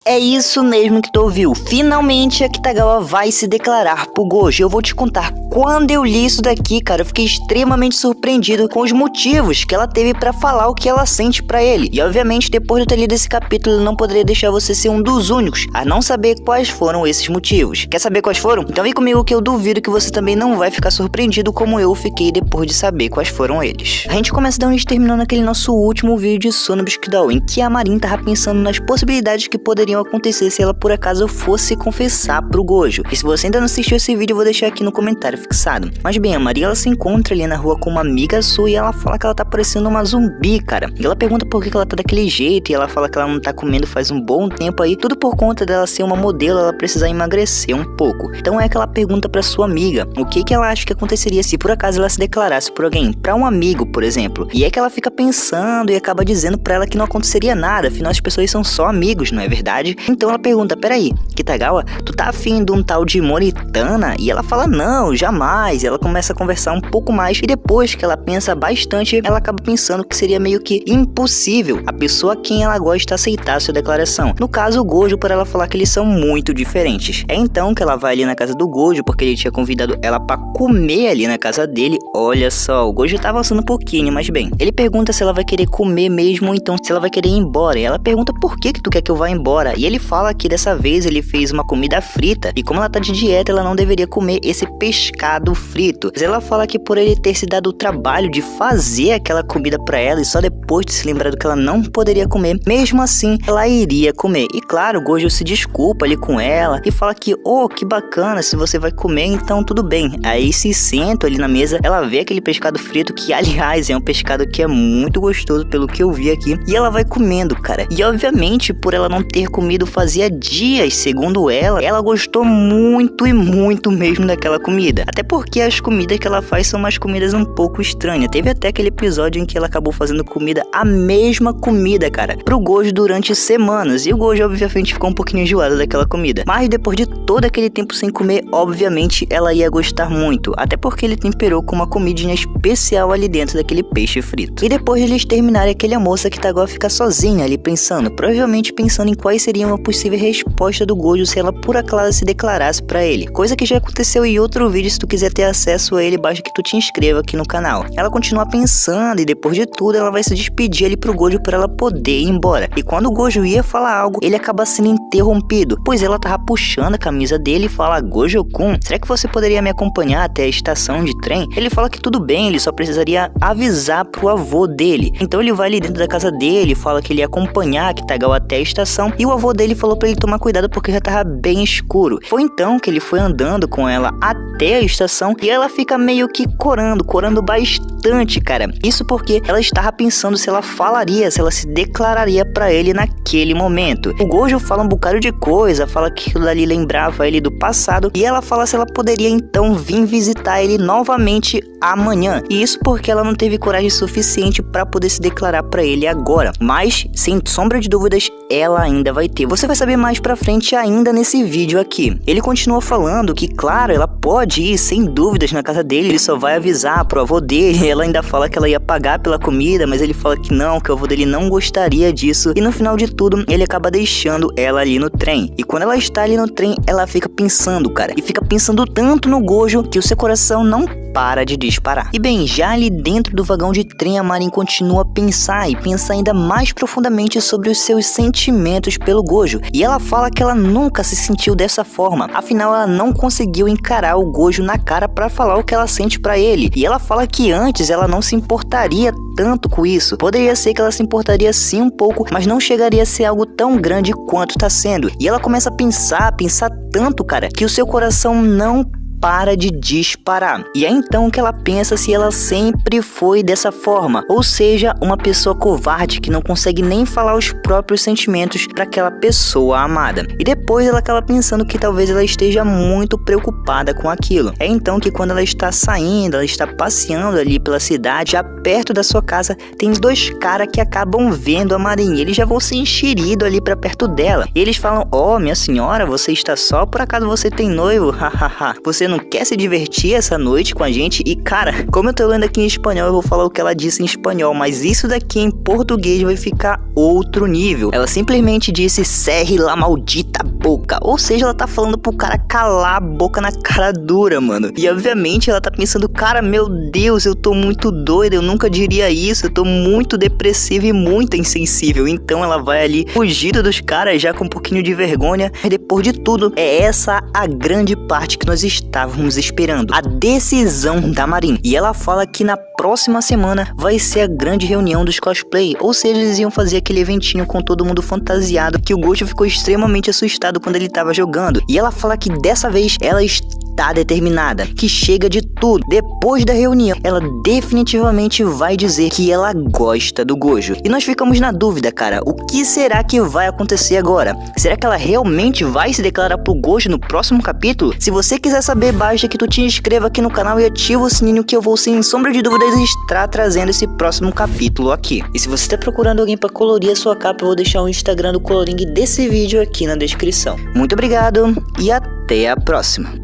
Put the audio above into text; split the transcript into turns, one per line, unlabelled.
É isso mesmo que tu ouviu. Finalmente a Kitagawa vai se declarar pro Gojo. Eu vou te contar, quando eu li isso daqui, cara, eu fiquei extremamente surpreendido com os motivos que ela teve pra falar o que ela sente pra ele. E obviamente, depois de eu ter lido esse capítulo, eu não poderia deixar você ser um dos únicos a não saber quais foram esses motivos. Quer saber quais foram? Então vem comigo que eu duvido que você também não vai ficar surpreendido como eu fiquei depois de saber quais foram eles. A gente começa da onde terminou naquele nosso último vídeo de Sono Biscuidal, em que a Marin tava pensando nas possibilidades que poderiam acontecer se ela por acaso fosse confessar pro Gojo. E se você ainda não assistiu esse vídeo, eu vou deixar aqui no comentário fixado. Mas bem, a Marin ela se encontra ali na rua com uma amiga sua e ela fala que ela tá parecendo uma zumbi, cara. E ela pergunta por que ela tá daquele jeito e ela fala que ela não tá comendo faz um bom tempo aí, tudo por conta dela ser uma modelo, ela precisar emagrecer um pouco. Então é que ela pergunta pra sua amiga o que ela acha que aconteceria se por acaso ela se declarasse por alguém, pra um amigo, por exemplo. E é que ela fica pensando e acaba dizendo pra ela que não aconteceria nada, afinal as pessoas são só amigos, não é verdade? Então ela pergunta, peraí, Kitagawa, tu tá afim de um tal de Moritana? E ela fala, não, jamais. E ela começa a conversar um pouco mais e depois que ela pensa bastante, ela acaba pensando que seria meio que impossível a pessoa a quem ela gosta aceitar sua declaração. No caso, o Gojo, por ela falar que eles são muito diferentes. É então que ela vai ali na casa do Gojo, porque ele tinha convidado ela pra comer ali na casa dele. Olha só, o Gojo tá avançando um pouquinho, mas bem, ele pergunta se ela vai querer comer mesmo ou então se ela vai querer ir embora. E ela pergunta por que tu quer que eu vá embora. E ele fala que dessa vez ele fez uma comida frita e como ela tá de dieta, ela não deveria comer esse pescado frito. Mas ela fala que por ele ter se dado o trabalho de fazer aquela comida pra ela e só depois de se lembrar do que ela não poderia comer, mesmo assim ela iria comer. E claro, o Gojo se desculpa ali com ela e fala que, oh, que bacana, se você vai comer, então tudo bem. Aí se sentam ali na mesa, ela vê aquele pescado frito que, aliás, é um pescado que é muito gostoso pelo que eu vi aqui, e ela vai comendo, cara. E obviamente, por ela não ter comido fazia dias, segundo ela gostou muito e muito mesmo daquela comida. Até porque as comidas que ela faz são umas comidas um pouco estranhas. Teve até aquele episódio em que ela acabou fazendo a mesma comida, cara, pro Gojo durante semanas. E o Gojo, obviamente, ficou um pouquinho enjoado daquela comida. Mas depois de todo aquele tempo sem comer, obviamente, ela ia gostar muito. Até porque ele temperou com uma comidinha especial ali dentro daquele peixe frito. E depois de eles terminarem aquele almoço, a Kitagawa fica sozinha ali pensando. Provavelmente pensando em quais seria uma possível resposta do Gojo se ela por acaso se declarasse pra ele. Coisa que já aconteceu em outro vídeo, se tu quiser ter acesso a ele, basta que tu te inscreva aqui no canal. Ela continua pensando e depois de tudo ela vai se despedir ali pro Gojo pra ela poder ir embora. E quando o Gojo ia falar algo, ele acaba sendo interrompido, pois ela tava puxando a camisa dele e fala, Gojo-kun, será que você poderia me acompanhar até a estação de trem? Ele fala que tudo bem, ele só precisaria avisar pro avô dele. Então ele vai ali dentro da casa dele, fala que ele ia acompanhar a Kitagawa até a estação e o avô dele falou pra ele tomar cuidado porque já tava bem escuro. Foi então que ele foi andando com ela até a estação e ela fica meio que corando bastante, cara. Isso porque ela estava pensando se ela falaria, se ela se declararia pra ele naquele momento. O Gojo fala um bocado de coisa, fala que aquilo dali lembrava ele do passado e ela fala se ela poderia então vir visitar ele novamente amanhã. E isso porque ela não teve coragem suficiente pra poder se declarar pra ele agora. Mas, sem sombra de dúvidas, ela ainda vai ter. Você vai saber mais pra frente ainda nesse vídeo aqui. Ele continua falando que, claro, ela pode ir sem dúvidas na casa dele, ele só vai avisar pro avô dele. Ela ainda fala que ela ia pagar pela comida, mas ele fala que não, que o avô dele não gostaria disso. E no final de tudo, ele acaba deixando ela ali no trem. E quando ela está ali no trem, ela fica pensando, cara. E fica pensando tanto no Gojo que o seu coração não para de disparar. E bem, já ali dentro do vagão de trem, a Marin continua a pensar e pensar ainda mais profundamente sobre os seus sentimentos pelo Gojo. E ela fala que ela nunca se sentiu dessa forma. Afinal, ela não conseguiu encarar o Gojo na cara pra falar o que ela sente pra ele. E ela fala que antes ela não se importaria tanto com isso. Poderia ser que ela se importaria sim um pouco, mas não chegaria a ser algo tão grande quanto tá sendo. E ela começa a pensar tanto, cara, que o seu coração não para de disparar. E é então que ela pensa se ela sempre foi dessa forma, ou seja, uma pessoa covarde que não consegue nem falar os próprios sentimentos para aquela pessoa amada. E depois ela acaba pensando que talvez ela esteja muito preocupada com aquilo. É então que quando ela está saindo, ela está passeando ali pela cidade, já perto da sua casa, tem dois caras que acabam vendo a Marin. Eles já vão se enxerido ali para perto dela. E eles falam, oh, minha senhora, você está só? Por acaso você tem noivo? Hahaha. Você não não quer se divertir essa noite com a gente. E cara, como eu tô lendo aqui em espanhol, eu vou falar o que ela disse em espanhol, mas isso daqui em português vai ficar outro nível. Ela simplesmente disse "cerre la maldita boca", ou seja, ela tá falando pro cara calar a boca na cara dura, mano. E obviamente ela tá pensando, cara, meu Deus, eu tô muito doida, eu nunca diria isso, eu tô muito depressiva e muito insensível. Então ela vai ali fugindo dos caras já com um pouquinho de vergonha. E depois de tudo, é essa a grande parte que nós estávamos esperando, a decisão da Marin. E ela fala que na próxima semana vai ser a grande reunião dos cosplay, ou seja, eles iam fazer aquele eventinho com todo mundo fantasiado, que o Gojo ficou extremamente assustado quando ele tava jogando. E ela fala que dessa vez ela está determinada, que chega de tudo. Depois da reunião, ela definitivamente vai dizer que ela gosta do Gojo. E nós ficamos na dúvida, cara, o que será que vai acontecer agora? Será que ela realmente vai se declarar pro Gojo no próximo capítulo? Se você quiser saber, basta que tu te inscreva aqui no canal e ativa o sininho, que eu vou, sem sombra de dúvidas, estar trazendo esse próximo capítulo aqui. E se você tá procurando alguém para colorir a sua capa, eu vou deixar o Instagram do coloring desse vídeo aqui na descrição. Muito obrigado e até a próxima.